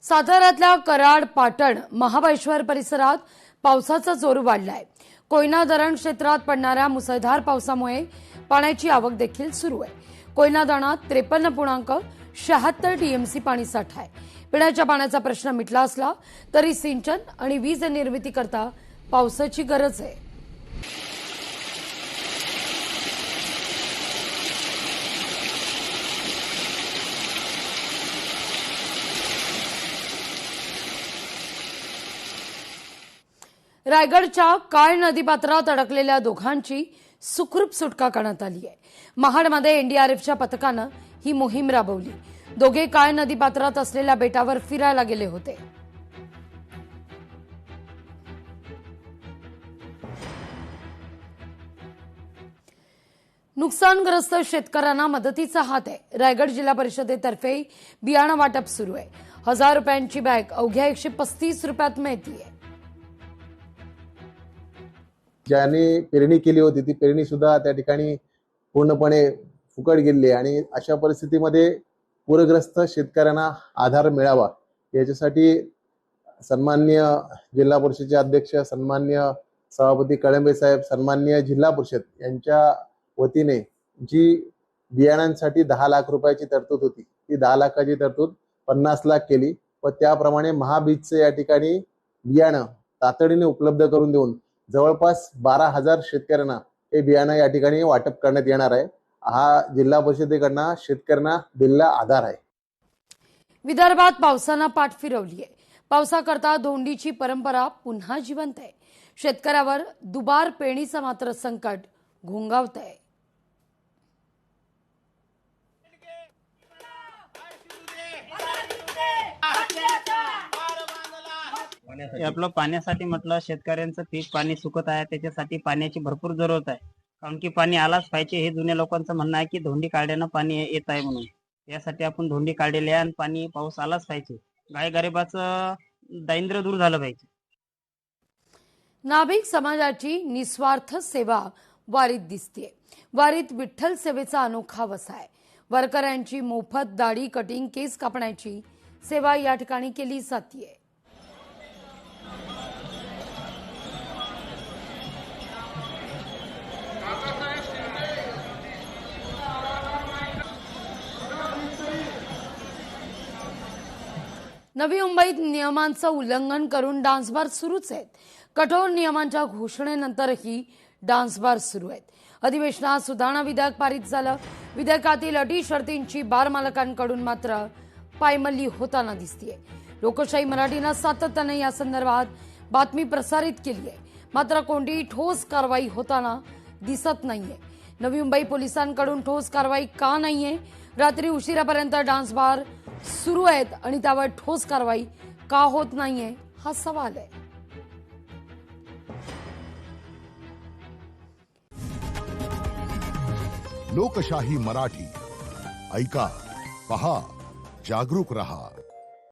साताऱ्यातल्या कराड, पाटण, महाबळेश्वर परिसरात पावसाचा जोर वाढलाय। कोयना धरण क्षेत्रात पडणाऱ्या मुसळधार पावसामुळे पाण्याची आवक देखील सुरू आहे। कोयना धरणात 53.76 टीएमसी पाणी साठा आहे। पिण्याच्या पाण्याचा प्रश्न मिटला असला तरी सिंचन आणि वीज निर्मिती करता पावसाची गरज आहे। रायगडच्या काळ नदीपात्रात अडकलेल्या दोघांची सुखरूप सुटका करण्यात आली आहे। महाडमध्ये एनडीआरएफच्या पथकानं ही मोहीम राबवली। दोघे काळ नदीपात्रात असलेल्या बेटावर फिरायला गेले होते। नुकसानग्रस्त शेतकऱ्यांना मदतीचा हात आहे। रायगड जिल्हा परिषदेतर्फे बियाणं वाटप सुरू आहे। 1000 रुपयांची बॅग अवघ्या 135 रुपयात मिळते। ज्याने पेरणी केली होती ती पेरणी सुद्धा त्या ठिकाणी पूर्णपणे फुकट गेली आणि अशा परिस्थितीमध्ये पूरग्रस्त शेतकऱ्यांना आधार मिळावा याच्यासाठी सन्माननीय जिल्हा परिषदेचे अध्यक्ष, सन्माननीय सभापती कळंबे साहेब, सन्माननीय जिल्हा परिषद यांच्या वतीने जी बियाणांसाठी 10 लाख रुपयाची तरतूद होती ती 10 लाखाची तरतूद 50 लाख केली व त्याप्रमाणे महाबीजचे या ठिकाणी बियाणं तातडीने उपलब्ध करून देऊन जवळपास 12,000 शेतकऱ्यांना हे बियाणं या ठिकाणी वाटप करण्यात येणार आहे। हा जिल्हा परिषदेकडनं शेतकऱ्यांना दिलेला आधार आहे। विदर्भात पावसानं पाठ फिरवली आहे। पावसाकरता धोंडीची परंपरा पुन्हा जिवंत आहे। शेतकऱ्यावर दुबार पेरणीचं मात्र संकट घोंगावत आहे। आपलं पाण्यासाठी म्हटलं शेतकऱ्यांचं पीक पाणी सुकत आहे, त्याच्यासाठी पाण्याची भरपूर जरूरत आहे। कारण की पाणी आलाच पाहिजे हे जुन्या लोकांचं म्हणणं आहे की धोंडी काढल्यानं पाणी येत आहे म्हणून। यासाठी आपण धोंडी काढलेली आहे आणि पाणी पाऊस आलाच पाहिजे। गायगरिबाचं दारिद्र्य दूर झालं पाहिजे। नाभिक समाजाची निस्वार्थ सेवा वारीत दिसते। वारीत विठ्ठल सेवेचा अनोखा वसा आहे। वारकऱ्यांची मोफत दाढी, कटिंग, केस कापण्याची सेवा या ठिकाणी केली जाते। नवी मुंबईत नियमांचं उल्लंघन करून डान्स बार सुरूच आहेत। कठोर नियमांच्या घोषणेनंतरही डान्स बार सुरू आहेत। अधिवेशनात सुधारणा विधेयक पारित झालं। विधेयकातील अटी शर्तींची बार मालकांकडून मात्र पायमल्ली होताना दिसतेय। लोकशाही मराठीनं सातत्याने या संदर्भात बातमी प्रसारित केली आहे, मात्र कोणतीही ठोस कारवाई होताना दिसत नाहीये। नवी मुंबई पोलिसांकडून ठोस कारवाई का नाहीये? रात्री उशिरापर्यंत डान्स बार सुरू आहेत आणि त्यावर ठोस कारवाई का होत नाहीये हा सवाल आहे। लोकशाही मराठी ऐका, पहा, जागरूक रहा।